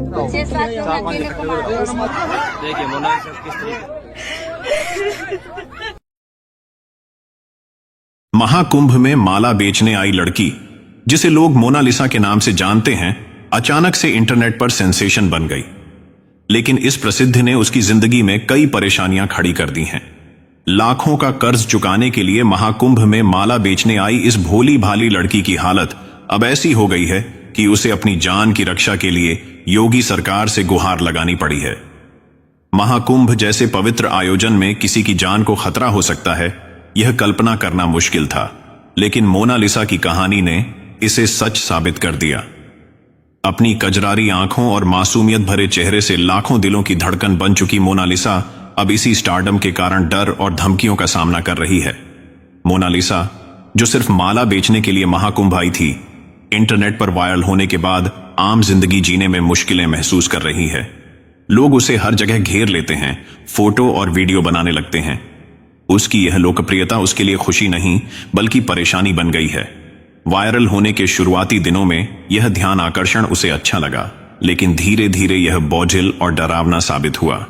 6-7 लोग अकेले को मारा। देखिए मोनालिसा किस तरीके। महाकुंभ में माला बेचने आई लड़की, जिसे लोग मोनालिसा के नाम से जानते हैं, अचानक से इंटरनेट पर सेंसेशन बन गई। लेकिन इस प्रसिद्धि ने उसकी जिंदगी में कई परेशानियां खड़ी कर दी हैं। लाखों का कर्ज चुकाने के लिए महाकुंभ में माला बेचने आई इस भोली भाली लड़की की हालत अब ऐसी हो गई है कि उसे अपनी जान की रक्षा के लिए योगी सरकार से गुहार लगानी पड़ी है। महाकुंभ जैसे पवित्र आयोजन में किसी की जान को खतरा हो सकता है, यह कल्पना करना मुश्किल था, लेकिन मोनालिसा की कहानी ने इसे सच साबित कर दिया। अपनी कजरारी आंखों और मासूमियत भरे चेहरे से लाखों दिलों की धड़कन बन चुकी मोनालिसा अब इसी स्टारडम के कारण डर और धमकियों का सामना कर रही है। मोनालिसा, जो सिर्फ माला बेचने के लिए महाकुंभ आई थी, इंटरनेट पर वायरल होने के बाद आम जिंदगी जीने में मुश्किलें महसूस कर रही है। लोग उसे हर जगह घेर लेते हैं, फोटो और वीडियो बनाने लगते हैं। उसकी यह लोकप्रियता उसके लिए खुशी नहीं बल्कि परेशानी बन गई है। वायरल होने के शुरुआती दिनों में यह ध्यान आकर्षण उसे अच्छा लगा, लेकिन धीरे धीरे यह बोझिल और डरावना साबित हुआ।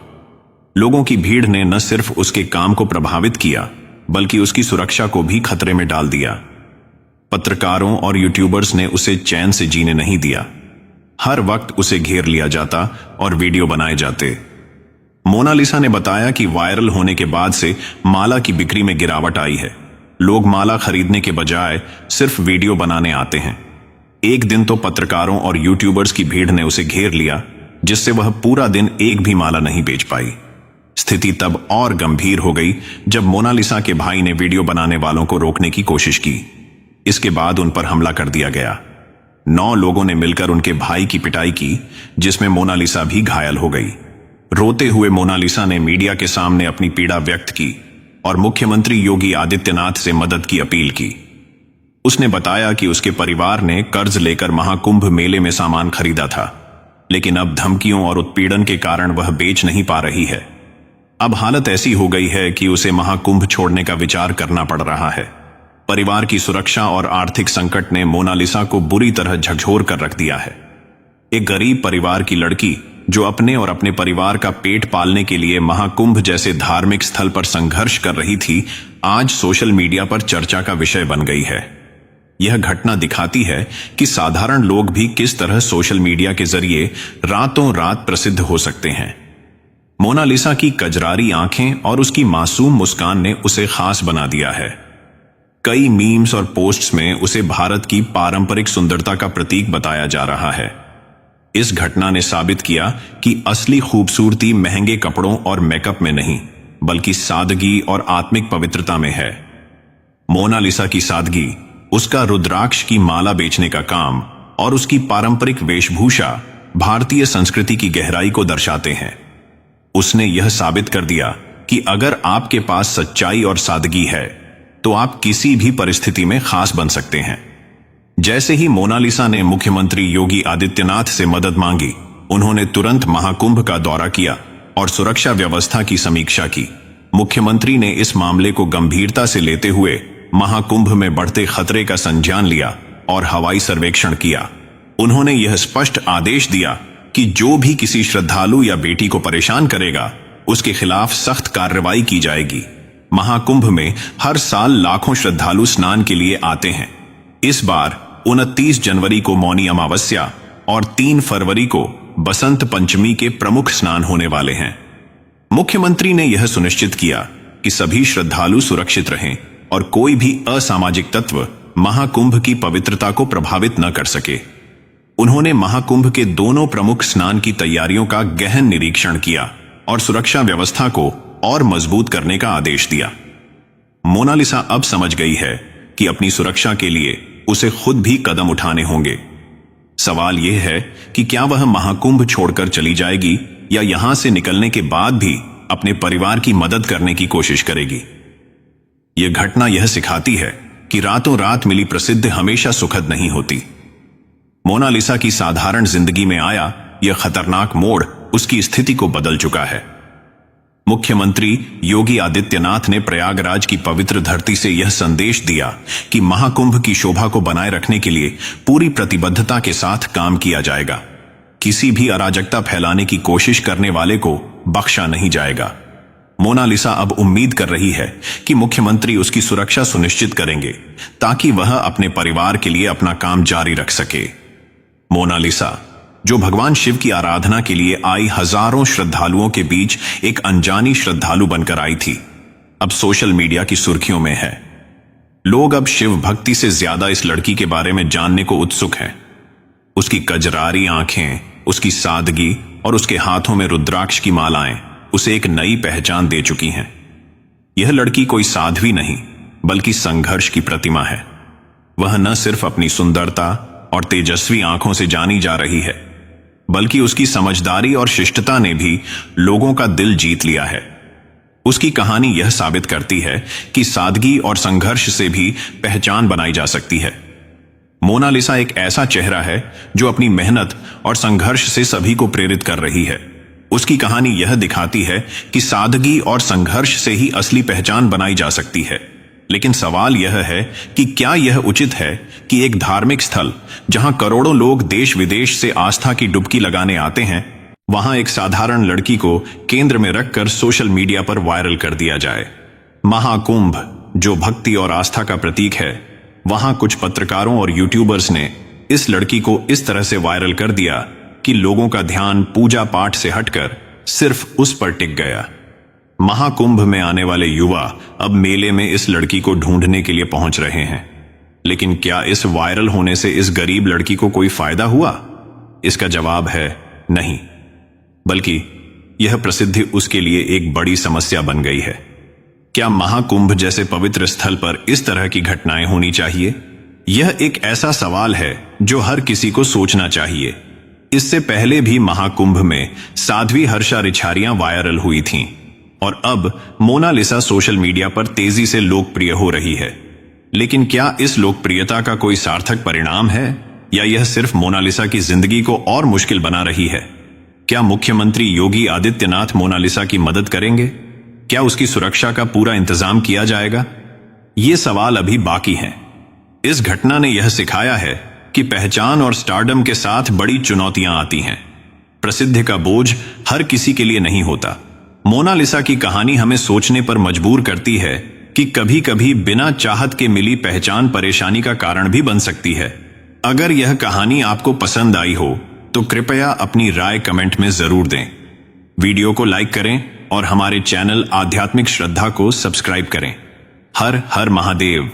लोगों की भीड़ ने न सिर्फ उसके काम को प्रभावित किया, बल्कि उसकी सुरक्षा को भी खतरे में डाल दिया। पत्रकारों और यूट्यूबर्स ने उसे चैन से जीने नहीं दिया। हर वक्त उसे घेर लिया जाता और वीडियो बनाए जाते। मोनालिसा ने बताया कि वायरल होने के बाद से माला की बिक्री में गिरावट आई है। लोग माला खरीदने के बजाय सिर्फ वीडियो बनाने आते हैं। एक दिन तो पत्रकारों और यूट्यूबर्स की भीड़ ने उसे घेर लिया, जिससे वह पूरा दिन एक भी माला नहीं बेच पाई। स्थिति तब और गंभीर हो गई जब मोनालिसा के भाई ने वीडियो बनाने वालों को रोकने की कोशिश की। इसके बाद उन पर हमला कर दिया गया। 9 लोगों ने मिलकर उनके भाई की पिटाई की, जिसमें मोनालिसा भी घायल हो गई। रोते हुए मोनालिसा ने मीडिया के सामने अपनी पीड़ा व्यक्त की और मुख्यमंत्री योगी आदित्यनाथ से मदद की अपील की। उसने बताया कि उसके परिवार ने कर्ज लेकर महाकुंभ मेले में सामान खरीदा था, लेकिन अब धमकियों और उत्पीड़न के कारण वह बेच नहीं पा रही है। अब हालत ऐसी हो गई है कि उसे महाकुंभ छोड़ने का विचार करना पड़ रहा है। परिवार की सुरक्षा और आर्थिक संकट ने मोनालिसा को बुरी तरह झकझोर कर रख दिया है। एक गरीब परिवार की लड़की, जो अपने और अपने परिवार का पेट पालने के लिए महाकुंभ जैसे धार्मिक स्थल पर संघर्ष कर रही थी, आज सोशल मीडिया पर चर्चा का विषय बन गई है। यह घटना दिखाती है कि साधारण लोग भी किस तरह सोशल मीडिया के जरिए रातों रात प्रसिद्ध हो सकते हैं। मोनालिसा की कजरारी आंखें और उसकी मासूम मुस्कान ने उसे खास बना दिया है। कई मीम्स और पोस्ट्स में उसे भारत की पारंपरिक सुंदरता का प्रतीक बताया जा रहा है। इस घटना ने साबित किया कि असली खूबसूरती महंगे कपड़ों और मेकअप में नहीं, बल्कि सादगी और आत्मिक पवित्रता में है। मोनालिसा की सादगी, उसका रुद्राक्ष की माला बेचने का काम और उसकी पारंपरिक वेशभूषा भारतीय संस्कृति की गहराई को दर्शाते हैं। उसने यह साबित कर दिया कि अगर आपके पास सच्चाई और सादगी है, तो आप किसी भी परिस्थिति में खास बन सकते हैं। जैसे ही मोनालिसा ने मुख्यमंत्री योगी आदित्यनाथ से मदद मांगी, उन्होंने तुरंत महाकुंभ का दौरा किया और सुरक्षा व्यवस्था की समीक्षा की। मुख्यमंत्री ने इस मामले को गंभीरता से लेते हुए महाकुंभ में बढ़ते खतरे का संज्ञान लिया और हवाई सर्वेक्षण किया। उन्होंने यह स्पष्ट आदेश दिया कि जो भी किसी श्रद्धालु या बेटी को परेशान करेगा, उसके खिलाफ सख्त कार्रवाई की जाएगी। महाकुंभ में हर साल लाखों श्रद्धालु स्नान के लिए आते हैं। इस बार 29 जनवरी को मौनी अमावस्या और 3 फरवरी को बसंत पंचमी के प्रमुख स्नान होने वाले हैं। मुख्यमंत्री ने यह सुनिश्चित किया कि सभी श्रद्धालु सुरक्षित रहें और कोई भी असामाजिक तत्व महाकुंभ की पवित्रता को प्रभावित न कर सके। उन्होंने महाकुंभ के दोनों प्रमुख स्नान की तैयारियों का गहन निरीक्षण किया और सुरक्षा व्यवस्था को और मजबूत करने का आदेश दिया। मोनालिसा अब समझ गई है कि अपनी सुरक्षा के लिए उसे खुद भी कदम उठाने होंगे। सवाल यह है कि क्या वह महाकुंभ छोड़कर चली जाएगी या यहां से निकलने के बाद भी अपने परिवार की मदद करने की कोशिश करेगी। यह घटना यह सिखाती है कि रातों रात मिली प्रसिद्धि हमेशा सुखद नहीं होती। मोनालिसा की साधारण जिंदगी में आया यह खतरनाक मोड़ उसकी स्थिति को बदल चुका है। मुख्यमंत्री योगी आदित्यनाथ ने प्रयागराज की पवित्र धरती से यह संदेश दिया कि महाकुंभ की शोभा को बनाए रखने के लिए पूरी प्रतिबद्धता के साथ काम किया जाएगा। किसी भी अराजकता फैलाने की कोशिश करने वाले को बख्शा नहीं जाएगा। मोनालिसा अब उम्मीद कर रही है कि मुख्यमंत्री उसकी सुरक्षा सुनिश्चित करेंगे ताकि वह अपने परिवार के लिए अपना काम जारी रख सके। मोनालिसा, जो भगवान शिव की आराधना के लिए आई हजारों श्रद्धालुओं के बीच एक अनजानी श्रद्धालु बनकर आई थी, अब सोशल मीडिया की सुर्खियों में है। लोग अब शिव भक्ति से ज्यादा इस लड़की के बारे में जानने को उत्सुक हैं। उसकी कजरारी आंखें, उसकी सादगी और उसके हाथों में रुद्राक्ष की मालाएं उसे एक नई पहचान दे चुकी हैं। यह लड़की कोई साध्वी नहीं बल्कि संघर्ष की प्रतिमा है। वह न सिर्फ अपनी सुंदरता और तेजस्वी आंखों से जानी जा रही है, बल्कि उसकी समझदारी और शिष्टता ने भी लोगों का दिल जीत लिया है। उसकी कहानी यह साबित करती है कि सादगी और संघर्ष से भी पहचान बनाई जा सकती है। मोनालिसा एक ऐसा चेहरा है जो अपनी मेहनत और संघर्ष से सभी को प्रेरित कर रही है। उसकी कहानी यह दिखाती है कि सादगी और संघर्ष से ही असली पहचान बनाई जा सकती है। लेकिन सवाल यह है कि क्या यह उचित है कि एक धार्मिक स्थल जहां करोड़ों लोग देश विदेश से आस्था की डुबकी लगाने आते हैं, वहां एक साधारण लड़की को केंद्र में रखकर सोशल मीडिया पर वायरल कर दिया जाए। महाकुंभ, जो भक्ति और आस्था का प्रतीक है, वहां कुछ पत्रकारों और यूट्यूबर्स ने इस लड़की को इस तरह से वायरल कर दिया कि लोगों का ध्यान पूजा पाठ से हटकर सिर्फ उस पर टिक गया। महाकुंभ में आने वाले युवा अब मेले में इस लड़की को ढूंढने के लिए पहुंच रहे हैं। लेकिन क्या इस वायरल होने से इस गरीब लड़की को कोई फायदा हुआ? इसका जवाब है नहीं, बल्कि यह प्रसिद्धि उसके लिए एक बड़ी समस्या बन गई है। क्या महाकुंभ जैसे पवित्र स्थल पर इस तरह की घटनाएं होनी चाहिए? यह एक ऐसा सवाल है जो हर किसी को सोचना चाहिए। इससे पहले भी महाकुंभ में साध्वी हर्षा रिछारियां वायरल हुई थीं, और अब मोनालिसा सोशल मीडिया पर तेजी से लोकप्रिय हो रही है। लेकिन क्या इस लोकप्रियता का कोई सार्थक परिणाम है, या यह सिर्फ मोनालिसा की जिंदगी को और मुश्किल बना रही है? क्या मुख्यमंत्री योगी आदित्यनाथ मोनालिसा की मदद करेंगे? क्या उसकी सुरक्षा का पूरा इंतजाम किया जाएगा? ये सवाल अभी बाकी हैं। इस घटना ने यह सिखाया है कि पहचान और स्टारडम के साथ बड़ी चुनौतियां आती हैं। प्रसिद्धि का बोझ हर किसी के लिए नहीं होता। मोनालिसा की कहानी हमें सोचने पर मजबूर करती है कि कभी कभी बिना चाहत के मिली पहचान परेशानी का कारण भी बन सकती है। अगर यह कहानी आपको पसंद आई हो तो कृपया अपनी राय कमेंट में जरूर दें। वीडियो को लाइक करें और हमारे चैनल आध्यात्मिक श्रद्धा को सब्सक्राइब करें। हर हर महादेव।